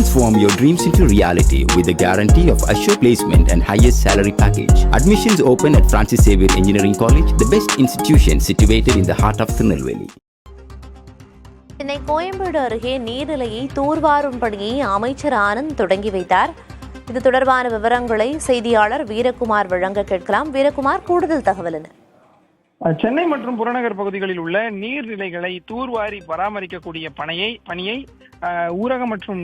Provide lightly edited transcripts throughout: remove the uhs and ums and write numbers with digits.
Transform your dreams into reality with the guarantee of assured placement and highest salary package. Admissions open at Francis Xavier Engineering College, the best institution situated in the heart of Tirunelveli. Chennai Koyambedu அருகே நீர்நிலையை தூர்வாரும் பணியை அமைச்சர் ஆனந்த் தொடங்கி வைத்தார். இது தொடர்பான விவரங்களை செய்தியாளர் வீரகுமார் வழங்க கேட்கலாம். வீரகுமார், கூடுதல் தகவல் என்ன? சென்னை மற்றும் புறநகர் பகுதிகளில் உள்ள நீர்நிலைகளை தூர்வாரி பராமரிக்கக்கூடிய பணியை ஊரக மற்றும்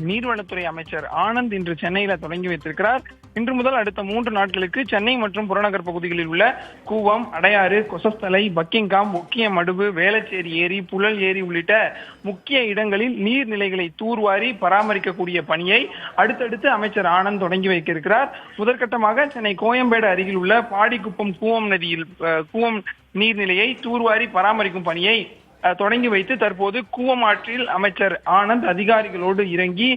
நீர்வளத்துறை அமைச்சர் ஆனந்த் இன்று சென்னையில தொடங்கி வைத்திருக்கிறார். இன்று முதல் அடுத்த 3 நாட்களுக்கு சென்னை மற்றும் புறநகர் பகுதிகளில் உள்ள கூவம், அடையாறு, கொசஸ்தலை, பக்கிங்காம், முக்கிய மடுவு, வேளச்சேரி ஏரி, புழல் ஏரி உள்ளிட்ட முக்கிய இடங்களில் நீர்நிலைகளை தூர்வாரி பராமரிக்கக்கூடிய பணியை அடுத்தடுத்து அமைச்சர் ஆனந்த் தொடங்கி வைக்க இருக்கிறார். முதற்கட்டமாக சென்னை கோயம்பேடு அருகில் உள்ள பாடிக்குப்பம் கூவம் நீர்நிலையை தூர்வாரி பராமரிக்கும் பணியை தொடங்கி வைத்து தற்போது கூவம் ஆற்றில் அமைச்சர் ஆனந்த் அதிகாரிகளோடு இறங்கி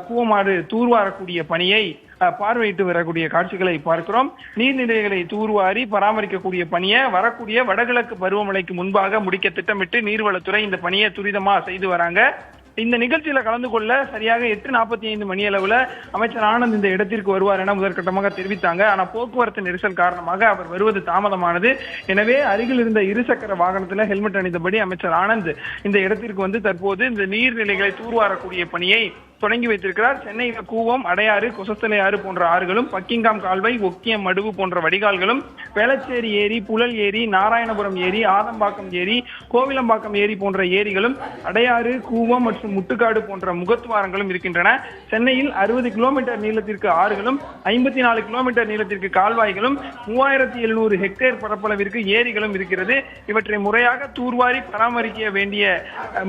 கூவமாறு தூர்வாரக்கூடிய பணியை பார்வையிட்டு வரக்கூடிய காட்சிகளை பார்க்கிறோம். நீர்நிலைகளை தூர்வாரி பராமரிக்கக்கூடிய பணியை வரக்கூடிய வடகிழக்கு பருவமழைக்கு முன்பாக முடிக்க திட்டமிட்டு நீர்வளத்துறை இந்த பணியை துரிதமா செய்து வராங்க. இந்த நிகழ்ச்சியில கலந்து கொள்ள சரியாக 8:45 மணி அளவுல அமைச்சர் ஆனந்த் இந்த இடத்திற்கு வருவார் என முதற்கட்டமாக தெரிவித்தாங்க. ஆனா போக்குவரத்து நெரிசல் காரணமாக அவர் வருவது தாமதமானது. எனவே அருகில் இருந்த இருசக்கர வாகனத்துல ஹெல்மெட் அணிந்தபடி அமைச்சர் ஆனந்த் இந்த இடத்திற்கு வந்து தற்போது இந்த நீர்நிலைகளை தூர்வாரக்கூடிய பணியை தொடங்கி வைத்திருக்கிறார். சென்னையில கூவம், அடையாறு, கொசஸ்தலை ஆறு போன்ற ஆறுகளும், பக்கிங்காம் கால்வாய், ஒக்கியம் மடுவு போன்ற வடிகால்களும், வேளச்சேரி ஏரி, புழல் ஏரி, நாராயணபுரம் ஏரி, ஆதம்பாக்கம் ஏரி, கோவிலம்பாக்கம் ஏரி போன்ற ஏரிகளும், அடையாறு, கூவம் மற்றும் முட்டுக்காடு போன்ற முகத்துவாரங்களும் இருக்கின்றன. சென்னையில் 60 கிலோமீட்டர் நீளத்திற்கு ஆறுகளும், 54 கிலோமீட்டர் நீளத்திற்கு கால்வாய்களும், 3700 ஹெக்டேர் பரப்பளவிற்கு ஏரிகளும் இருக்கிறது. இவற்றை முறையாக தூர்வாரி பராமரிக்க வேண்டிய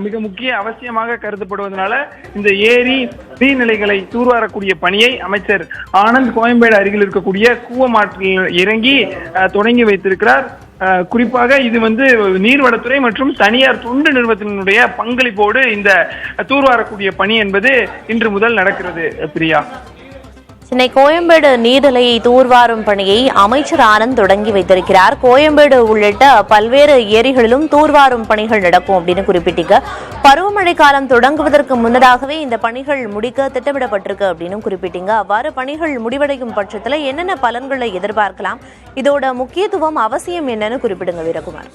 மிக முக்கிய அவசியமாக கருதப்படுவதனால இந்த ஏரி நீர்நிலைகளை தூர்வாரக்கூடிய பணியை அமைச்சர் ஆனந்த் கோயம்பேடு அருகில் இருக்கக்கூடிய கூவமாற்றில் இறங்கி தொடங்கி வைத்திருக்கிறார். குறிப்பாக இது நீர்வளத்துறை மற்றும் தனியார் தொண்டு நிறுவனத்தினுடைய பங்களிப்போடு இந்த தூர்வாரக்கூடிய பணி என்பது இன்று முதல் நடக்கிறது. பிரியா, சென்னை கோயம்பேடு நீர்நிலையை தூர்வாரும் பணியை அமைச்சர் ஆனந்த் தொடங்கி வைத்திருக்கிறார். கோயம்பேடு உள்ளிட்ட பல்வேறு ஏரிகளிலும் தூர்வாரும் பணிகள் நடக்கும் அப்படின்னு குறிப்பிட்டீங்க. பருவமழை காலம் தொடங்குவதற்கு முன்னதாகவே இந்த பணிகள் முடிக்க திட்டமிடப்பட்டிருக்கு அப்படின்னு குறிப்பிட்டீங்க. அவ்வாறு பணிகள் முடிவடையும் பட்சத்தில் என்னென்ன பலன்களை எதிர்பார்க்கலாம்? இதோட முக்கியத்துவம், அவசியம் என்னன்னு குறிப்பிடுங்க வீரகுமார்.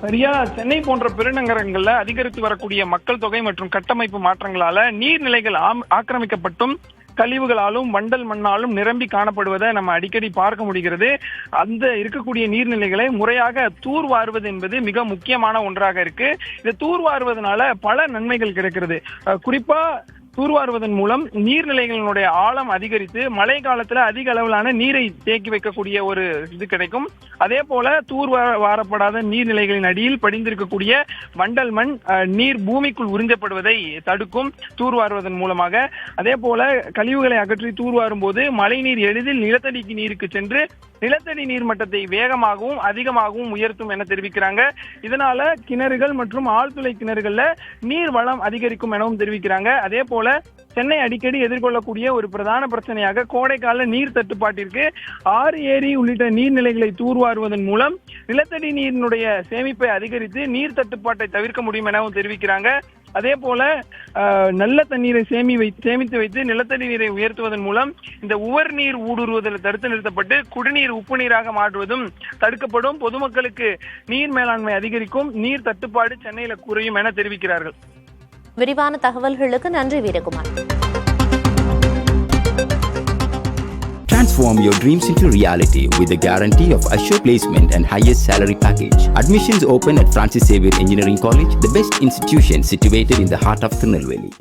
சரியா, சென்னை போன்ற பெருநகரங்கள்ல அதிகரித்து வரக்கூடிய மக்கள் தொகை மற்றும் கட்டமைப்பு மாற்றங்களால நீர்நிலைகள் ஆக்கிரமிக்கப்பட்டும் கழிவுகளாலும் வண்டல் மண்ணாலும் நிரம்பி காணப்படுவதை நம்ம அடிக்கடி பார்க்க முடிகிறது. அந்த இருக்கக்கூடிய நீர்நிலைகளை முறையாக தூர்வாருவது என்பது மிக முக்கியமான ஒன்றாக இருக்கு. இதை தூர்வாருவதனால பல நன்மைகள் கிடைக்கிறது. குறிப்பா தூர்வாருவதன் மூலம் நீர்நிலைகளினுடைய ஆழம் அதிகரித்து மழை காலத்துல அதிக அளவிலான நீரை தேக்கி வைக்கக்கூடிய ஒரு இது கிடைக்கும். அதே போல தூர்வாரப்படாத நீர்நிலைகளின் அடியில் படிந்திருக்கக்கூடிய வண்டல் மண் நீர் பூமிக்குள் உறிஞ்சப்படுவதை தடுக்கும் தூர்வாருவதன் மூலமாக. அதே போல கழிவுகளை அகற்றி தூர்வாரும் போது மழை நீர் எளிதில் நிலத்தடி நீருக்கு சென்று நிலத்தடி நீர் மட்டத்தை வேகமாகவும் அதிகமாகவும் உயர்த்தும் என தெரிவிக்கிறாங்க. இதனால கிணறுகள் மற்றும் ஆழ்துளை கிணறுகள்ல நீர் வளம் அதிகரிக்கும் எனவும் தெரிவிக்கிறாங்க. அதே போல சென்னை அடிக்கடி எதிர்கொள்ளக்கூடிய ஒரு பிரதான பிரச்சனையாக கோடைக்கால நீர் தட்டுப்பாட்டிற்கு ஆறு, ஏரி உள்ளிட்ட நீர்நிலைகளை தூர்வாருவதன் மூலம் நிலத்தடி நீரினுடைய சேமிப்பை அதிகரித்து நீர் தட்டுப்பாட்டை தவிர்க்க முடியும் எனவும் தெரிவிக்கிறாங்க. அதே போல நல்ல தண்ணீரை சேமித்து வைத்து நிலத்தடி நீரை உயர்த்துவதன் மூலம் இந்த உவர் நீர் ஊடுருவதில் தடுத்து நிறுத்தப்பட்டு குடிநீர் உப்பு நீராக மாற்றுவதும் தடுக்கப்படும். பொதுமக்களுக்கு நீர் மேலாண்மை அதிகரிக்கும், நீர் தட்டுப்பாடு சென்னையில குறையும் என தெரிவிக்கிறார்கள். விரிவான தகவல்களுக்கு நன்றி Veerakumar. Transform your dreams into reality with the guarantee of assured placement and highest salary package. Admissions open at Francis Xavier Engineering College, the best institution situated in the heart of Tirunelveli.